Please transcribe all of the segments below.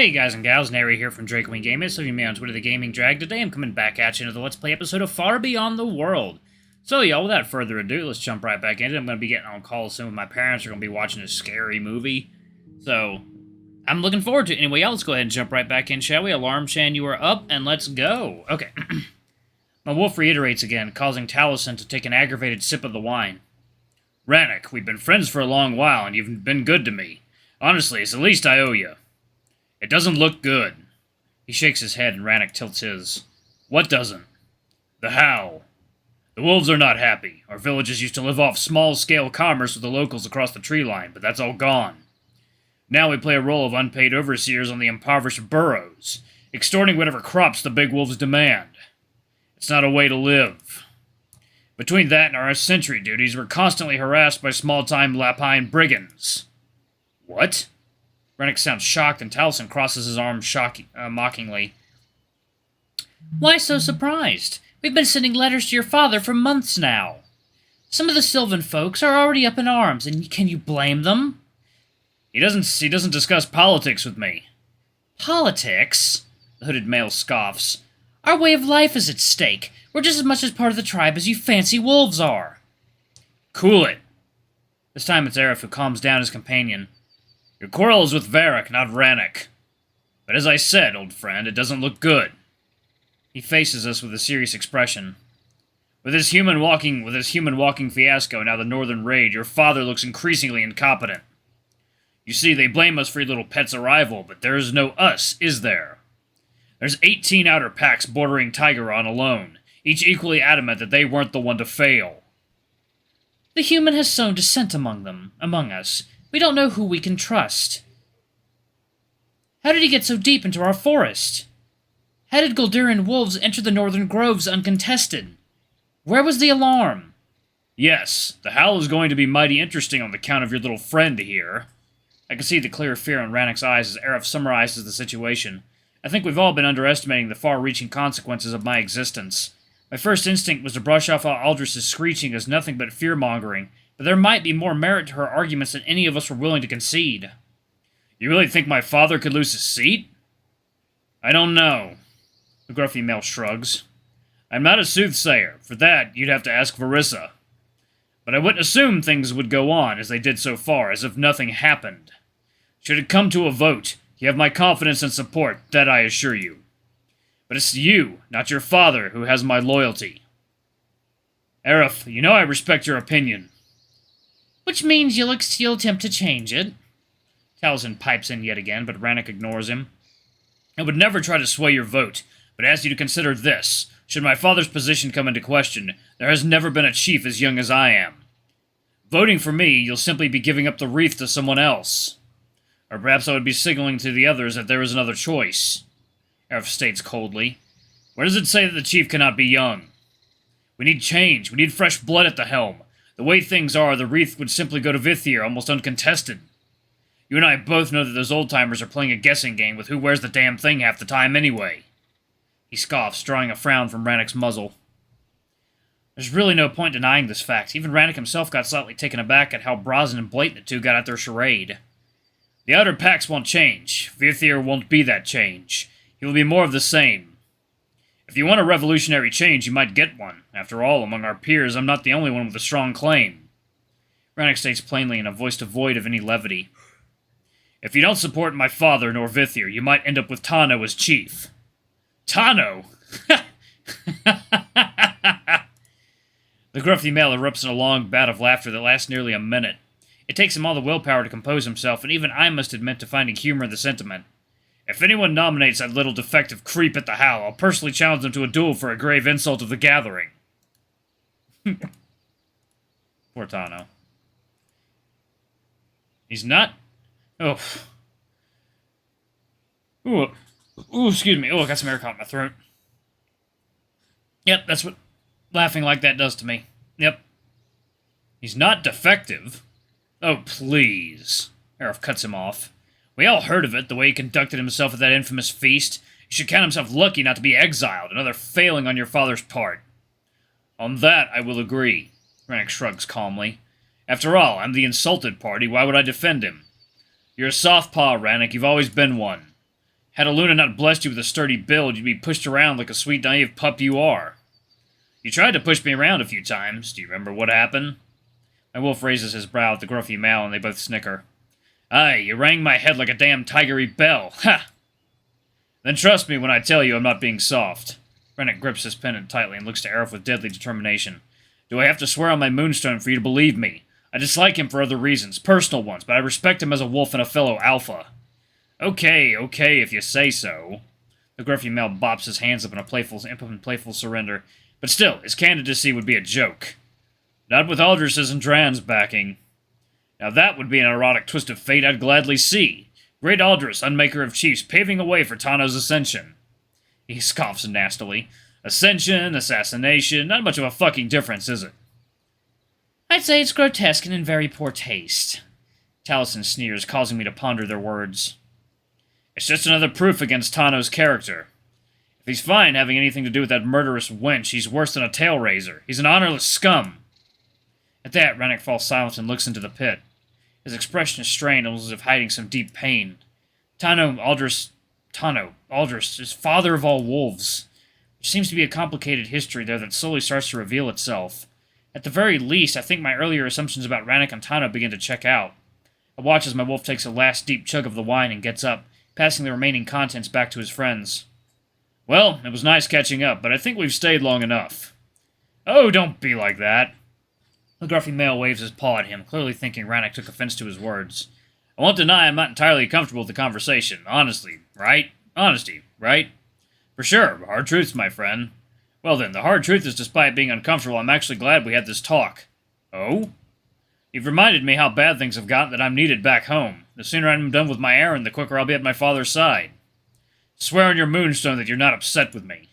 Hey guys and gals, Nary here from Drake Wing Gamers, so you may on Twitter the Gaming Drag. Today I'm coming back at you into the Let's Play episode of Far Beyond the World. So y'all, without further ado, let's jump right back into it. I'm going to be getting on call soon with my parents. We're going to be watching a scary movie. So, I'm looking forward to it. Anyway, y'all, let's go ahead and jump right back in, shall we? Alarm Chan, you are up, and let's go. Okay. My wolf reiterates again, causing Taliesin to take an aggravated sip of the wine. Ranok, we've been friends for a long while, and you've been good to me. Honestly, it's the least I owe you. It doesn't look good. He shakes his head and Ranok tilts his. What doesn't? The how. The wolves are not happy. Our villages used to live off small-scale commerce with the locals across the tree line, but that's all gone. Now we play a role of unpaid overseers on the impoverished burrows, extorting whatever crops the big wolves demand. It's not a way to live. Between that and our sentry duties, we're constantly harassed by small-time Lapine brigands. What? Ranok sounds shocked, and Taliesin crosses his arms mockingly. Why so surprised? We've been sending letters to your father for months now. Some of the Sylvan folks are already up in arms, and can you blame them? He doesn't discuss politics with me. Politics? The hooded male scoffs. Our way of life is at stake. We're just as much as part of the tribe as you fancy wolves are. Cool it. This time it's Aerith who calms down his companion. Your quarrel is with Varric, not Ranok. But as I said, old friend, it doesn't look good. He faces us with a serious expression. With his human walking fiasco, now the Northern Raid, your father looks increasingly incompetent. You see, they blame us for your little pet's arrival, but there is no us, is there? There's 18 outer packs bordering Tigeron alone, each equally adamant that they weren't the one to fail. The human has sown dissent among us. We don't know who we can trust. How did he get so deep into our forest? How did Golduran wolves enter the northern groves uncontested? Where was the alarm? Yes, the howl is going to be mighty interesting on the count of your little friend here. I can see the clear fear in Ranok's eyes as Aerith summarizes the situation. I think we've all been underestimating the far-reaching consequences of my existence. My first instinct was to brush off Aldris's screeching as nothing but fear-mongering, but there might be more merit to her arguments than any of us were willing to concede. You really think my father could lose his seat? I don't know. The gruffy male shrugs. I'm not a soothsayer. For that, you'd have to ask Varissa. But I wouldn't assume things would go on as they did so far, as if nothing happened. Should it come to a vote, you have my confidence and support, that I assure you. But it's you, not your father, who has my loyalty. Aerith, you know I respect your opinion. Which means you'll attempt to change it. Taliesin pipes in yet again, but Ranok ignores him. I would never try to sway your vote, but ask you to consider this. Should my father's position come into question, there has never been a chief as young as I am. Voting for me, you'll simply be giving up the wreath to someone else. Or perhaps I would be signaling to the others that there is another choice. Aerith states coldly. Where does it say that the chief cannot be young? We need change. We need fresh blood at the helm. The way things are, the wreath would simply go to Vithir, almost uncontested. You and I both know that those old-timers are playing a guessing game with who wears the damn thing half the time anyway. He scoffs, drawing a frown from Ranok's muzzle. There's really no point denying this fact. Even Ranok himself got slightly taken aback at how brazen and blatant the two got at their charade. The outer packs won't change. Vithir won't be that change. He will be more of the same. If you want a revolutionary change, you might get one. After all, among our peers, I'm not the only one with a strong claim. Ranok states plainly in a voice devoid of any levity. If you don't support my father nor Vithir, you might end up with Tano as chief. Tano? The gruffy male erupts in a long bout of laughter that lasts nearly a minute. It takes him all the willpower to compose himself, and even I must admit to finding humor in the sentiment. If anyone nominates that little defective creep at the Howl, I'll personally challenge them to a duel for a grave insult of the gathering. Poor Tano. He's not... Oh. Ooh, excuse me. Oh, I got some air caught in my throat. Yep, that's what laughing like that does to me. Yep. He's not defective. Oh, please. Aerith cuts him off. We all heard of it, the way he conducted himself at that infamous feast. He should count himself lucky not to be exiled, another failing on your father's part. On that, I will agree. Ranok shrugs calmly. After all, I'm the insulted party. Why would I defend him? You're a soft paw, Ranok. You've always been one. Had Aluna not blessed you with a sturdy build, you'd be pushed around like a sweet, naive pup you are. You tried to push me around a few times. Do you remember what happened? My wolf raises his brow at the gruffy male, and they both snicker. Aye, you rang my head like a damn tigery bell. Ha! Then trust me when I tell you I'm not being soft. Ranok grips his pendant tightly and looks to Aerith with deadly determination. Do I have to swear on my moonstone for you to believe me? I dislike him for other reasons, personal ones, but I respect him as a wolf and a fellow alpha. Okay, if you say so. The gruffy male bops his hands up in a playful surrender, but still, his candidacy would be a joke. Not with Aldris's and Dran's backing. Now that would be an erotic twist of fate I'd gladly see. Great Aldris, unmaker of chiefs, paving a way for Tano's ascension. He scoffs nastily. Ascension, assassination, not much of a fucking difference, is it? I'd say it's grotesque and in very poor taste. Taliesin sneers, causing me to ponder their words. It's just another proof against Tano's character. If he's fine having anything to do with that murderous wench, he's worse than a tail raiser. He's an honorless scum. At that, Ranok falls silent and looks into the pit. His expression is strained, almost as if hiding some deep pain. Aldris is father of all wolves. There seems to be a complicated history there that slowly starts to reveal itself. At the very least, I think my earlier assumptions about Ranok and Tano begin to check out. I watch as my wolf takes a last deep chug of the wine and gets up, passing the remaining contents back to his friends. Well, it was nice catching up, but I think we've stayed long enough. Oh, don't be like that. The gruffy male waves his paw at him, clearly thinking Ranok took offense to his words. I won't deny I'm not entirely comfortable with the conversation, honestly, right? Honesty, right? For sure, hard truths, my friend. Well then, the hard truth is despite being uncomfortable, I'm actually glad we had this talk. Oh? You've reminded me how bad things have gotten that I'm needed back home. The sooner I'm done with my errand, the quicker I'll be at my father's side. Swear on your moonstone that you're not upset with me.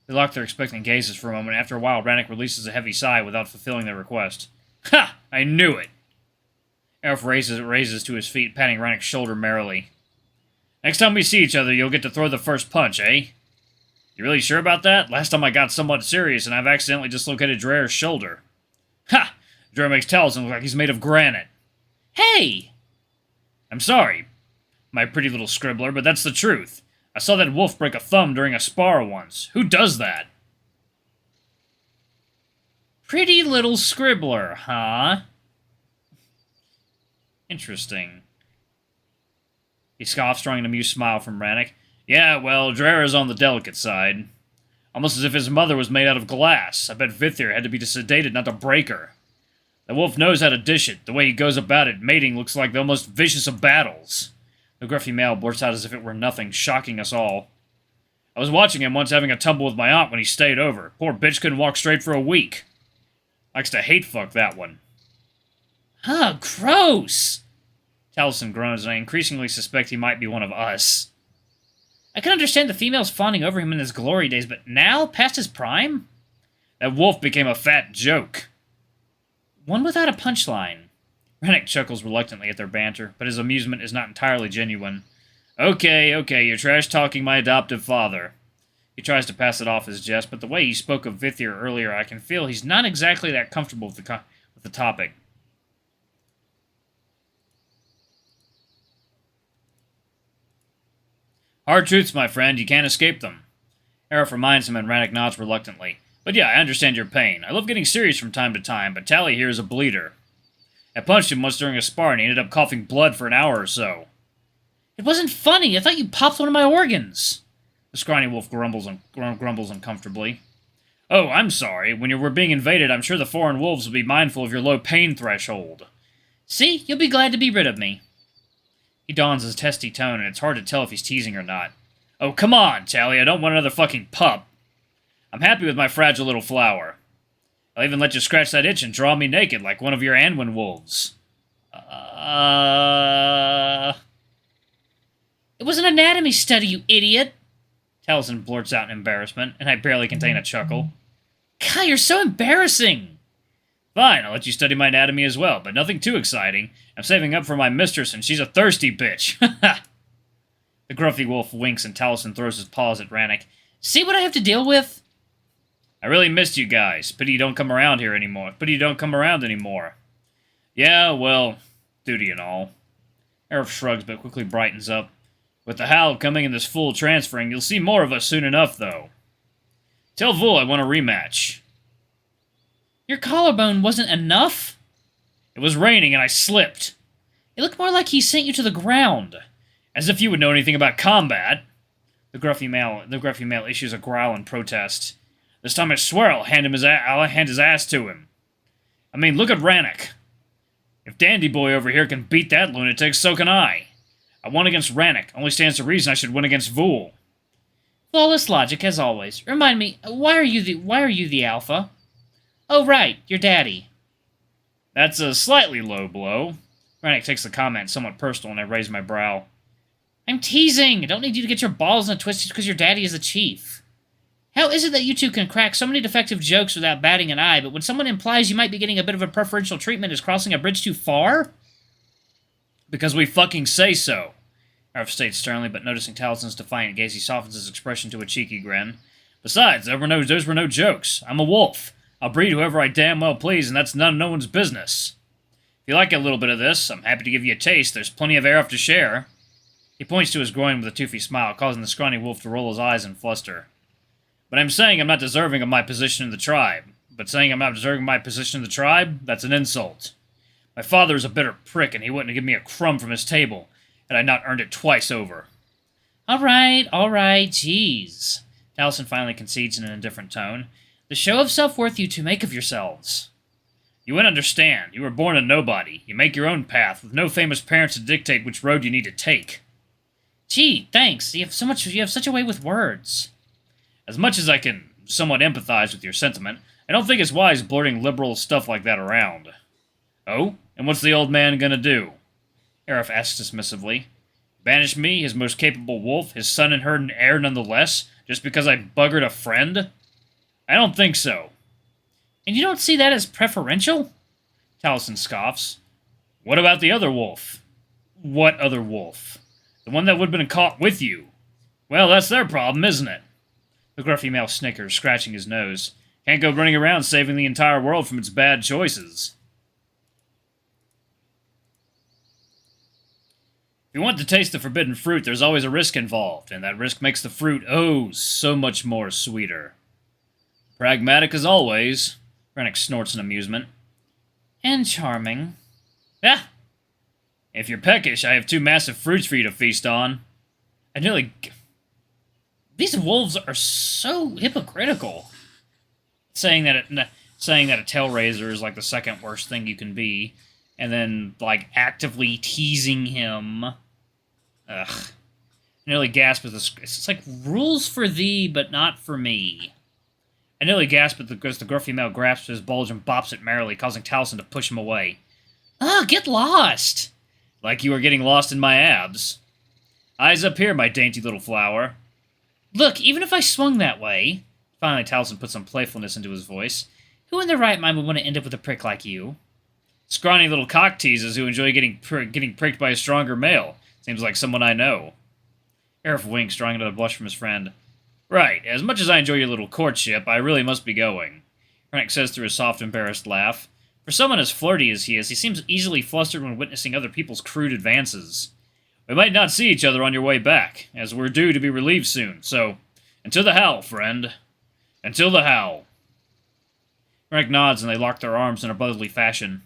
They lock their expectant gazes for a moment. After a while, Ranok releases a heavy sigh without fulfilling their request. Ha! I knew it! Aerith raises to his feet, patting Ranok's shoulder merrily. Next time we see each other, you'll get to throw the first punch, eh? You really sure about that? Last time I got somewhat serious, and I've accidentally dislocated Dreyer's shoulder. Ha! Dreyer makes Taliesin look like he's made of granite. Hey! I'm sorry, my pretty little scribbler, but that's the truth. I saw that wolf break a thumb during a spar once. Who does that? Pretty little scribbler, huh? Interesting. He scoffs, drawing an amused smile from Ranok. Yeah, well, Dreyer is on the delicate side. Almost as if his mother was made out of glass. I bet Vithir had to be sedated not to break her. The wolf knows how to dish it. The way he goes about it, mating looks like the most vicious of battles. The gruffy male blurts out as if it were nothing, shocking us all. I was watching him once having a tumble with my aunt when he stayed over. Poor bitch couldn't walk straight for a week. Likes to hate fuck that one. Huh, gross! Taliesin groans, and I increasingly suspect he might be one of us. I can understand the females fawning over him in his glory days, but now, past his prime? That wolf became a fat joke. One without a punchline. Ranok chuckles reluctantly at their banter, but his amusement is not entirely genuine. Okay, you're trash-talking my adoptive father. He tries to pass it off as jest, but the way he spoke of Vithir earlier, I can feel he's not exactly that comfortable with the topic. Hard truths, my friend, you can't escape them. Aerith reminds him, and Ranok nods reluctantly. But yeah, I understand your pain. I love getting serious from time to time, but Tally here is a bleeder. I punched him once during a spar, and he ended up coughing blood for an hour or so. It wasn't funny. I thought you popped one of my organs. The scrawny wolf grumbles uncomfortably. Oh, I'm sorry. When you were being invaded, I'm sure the foreign wolves will be mindful of your low pain threshold. See? You'll be glad to be rid of me. He dons his testy tone, and it's hard to tell if he's teasing or not. Oh, come on, Tally. I don't want another fucking pup. I'm happy with my fragile little flower. I'll even let you scratch that itch and draw me naked like one of your Anwin wolves. It was an anatomy study, you idiot! Taliesin blurts out in embarrassment, and I barely contain a chuckle. God, you're so embarrassing! Fine, I'll let you study my anatomy as well, but nothing too exciting. I'm saving up for my mistress, and she's a thirsty bitch. The gruffy wolf winks, and Taliesin throws his paws at Ranok. See what I have to deal with? I really missed you guys. Pity you don't come around anymore. Yeah, well, duty and all. Aerith shrugs, but quickly brightens up. With the Howl coming and this fool transferring, you'll see more of us soon enough, though. Tell Vul I want a rematch. Your collarbone wasn't enough? It was raining and I slipped. It looked more like he sent you to the ground. As if you would know anything about combat. The gruffy male issues a growl in protest. This time I swear I'll hand his ass to him. I mean, look at Ranok. If Dandy Boy over here can beat that lunatic, so can I. I won against Ranok. Only stands to reason I should win against Vul. Flawless logic, as always. Remind me, why are you the alpha? Oh, right, your daddy. That's a slightly low blow. Ranok takes the comment somewhat personal, and I raise my brow. I'm teasing! I don't need you to get your balls in a twist just because your daddy is a chief. How is it that you two can crack so many defective jokes without batting an eye, but when someone implies you might be getting a bit of a preferential treatment is crossing a bridge too far? Because we fucking say so. Arif states sternly, but noticing Talison's defiant gaze, he softens his expression to a cheeky grin. Besides, those were no jokes. I'm a wolf. I'll breed whoever I damn well please, and that's none of no one's business. If you like a little bit of this, I'm happy to give you a taste. There's plenty of air to share. He points to his groin with a toothy smile, causing the scrawny wolf to roll his eyes and fluster. But I'm saying I'm not deserving of my position in the tribe. But saying I'm not deserving of my position in the tribe, that's an insult. My father is a bitter prick, and he wouldn't have given me a crumb from his table, had I not earned it twice over. All right, jeez. Taliesin finally concedes in an indifferent tone. The show of self-worth you two make of yourselves. You wouldn't understand. You were born a nobody. You make your own path, with no famous parents to dictate which road you need to take. Gee, thanks. You have such a way with words. As much as I can somewhat empathize with your sentiment, I don't think it's wise blurting liberal stuff like that around. Oh? And what's the old man gonna do? Arif asks dismissively. Banish me, his most capable wolf, his son and her heir nonetheless, just because I buggered a friend? I don't think so. And you don't see that as preferential? Taliesin scoffs. What about the other wolf? What other wolf? The one that would have been caught with you. Well, that's their problem, isn't it? The gruffy male snickers, scratching his nose. Can't go running around saving the entire world from its bad choices. If you want to taste the forbidden fruit, there's always a risk involved, and that risk makes the fruit, oh, so much more sweeter. Pragmatic as always, Ranok snorts in amusement. And charming. Ah! If you're peckish, I have 2 massive fruits for you to feast on. I nearly... These wolves are so hypocritical. Saying that a tail raiser is like the second worst thing you can be, and then, like, actively teasing him. Ugh. I nearly gasp at this. It's like, rules for thee, but not for me. I nearly gasp as the gruffy male grasps his bulge and bops it merrily, causing Taliesin to push him away. Ah, get lost! Like you are getting lost in my abs. Eyes up here, my dainty little flower. Look, even if I swung that way... Finally, Taliesin put some playfulness into his voice. Who in their right mind would want to end up with a prick like you? Scrawny little cock teasers who enjoy getting pricked by a stronger male. Seems like someone I know. Arif winks, drawing another blush from his friend. Right, as much as I enjoy your little courtship, I really must be going. Ranok says through a soft, embarrassed laugh. For someone as flirty as he seems easily flustered when witnessing other people's crude advances. We might not see each other on your way back, as we're due to be relieved soon, so... Until the howl, friend. Until the howl. Ranok nods and they lock their arms in a brotherly fashion.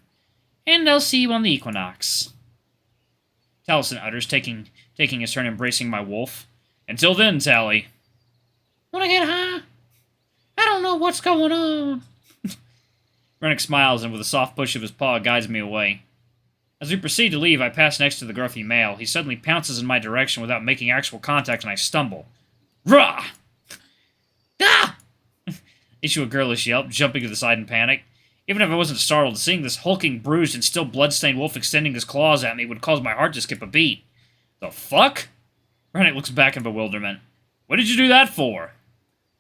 And I'll see you on the equinox. Taliesin utters, taking his turn embracing my wolf. Until then, Tally. Wanna get high? I don't know what's going on. Ranok smiles and with a soft push of his paw guides me away. As we proceed to leave, I pass next to the gruffy male. He suddenly pounces in my direction without making actual contact and I stumble. Rah! Ah! Issue a girlish yelp, jumping to the side in panic. Even if I wasn't startled, seeing this hulking, bruised, and still blood-stained wolf extending his claws at me would cause my heart to skip a beat. The fuck? Ranok looks back in bewilderment. What did you do that for?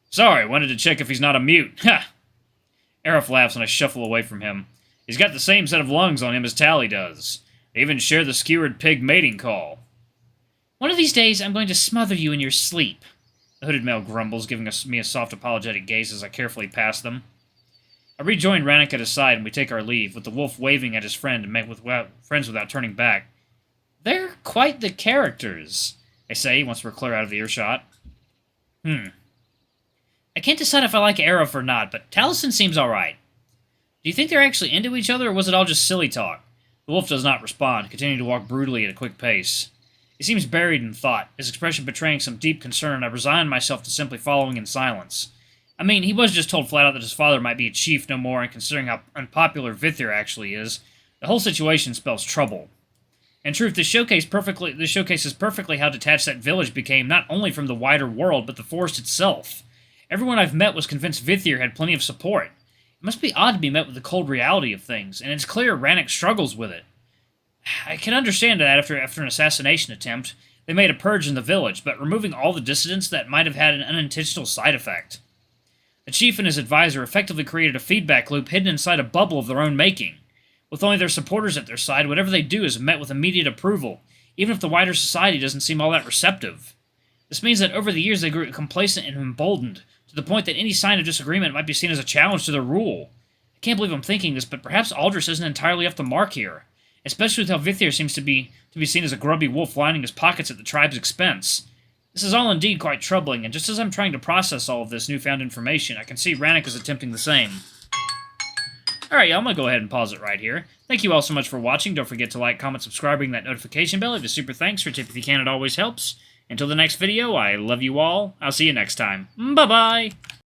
Sorry, wanted to check if he's not a mute. Ha! Arif laughs and I shuffle away from him. He's got the same set of lungs on him as Tally does. They even share the skewered pig mating call. One of these days, I'm going to smother you in your sleep. The hooded male grumbles, giving me a soft apologetic gaze as I carefully pass them. I rejoin Ranok at his side and we take our leave, with the wolf waving at his friend and met with friends without turning back. They're quite the characters. they say, once we're clear out of the earshot. I can't decide if I like Aerith or not, but Taliesin seems alright. Do you think they're actually into each other, or was it all just silly talk? The wolf does not respond, continuing to walk brutally at a quick pace. He seems buried in thought, his expression betraying some deep concern, and I resigned myself to simply following in silence. I mean, he was just told flat out that his father might be a chief no more, and considering how unpopular Vithir actually is, the whole situation spells trouble. In truth, this showcases perfectly how detached that village became, not only from the wider world, but the forest itself. Everyone I've met was convinced Vithir had plenty of support. It must be odd to be met with the cold reality of things, and it's clear Ranok struggles with it. I can understand that after an assassination attempt, they made a purge in the village, but removing all the dissidents, that might have had an unintentional side effect. The chief and his advisor effectively created a feedback loop hidden inside a bubble of their own making. With only their supporters at their side, whatever they do is met with immediate approval, even if the wider society doesn't seem all that receptive. This means that over the years they grew complacent and emboldened, to the point that any sign of disagreement might be seen as a challenge to their rule. I can't believe I'm thinking this, but perhaps Aldris isn't entirely off the mark here, especially with how Vithir seems to be seen as a grubby wolf lining his pockets at the tribe's expense. This is all indeed quite troubling, and just as I'm trying to process all of this newfound information, I can see Ranok is attempting the same. Alright, y'all, I'm going to go ahead and pause it right here. Thank you all so much for watching. Don't forget to like, comment, subscribe, ring that notification bell. Leave a super thanks for a tip if you can, it always helps. Until the next video, I love you all. I'll see you next time. Bye-bye!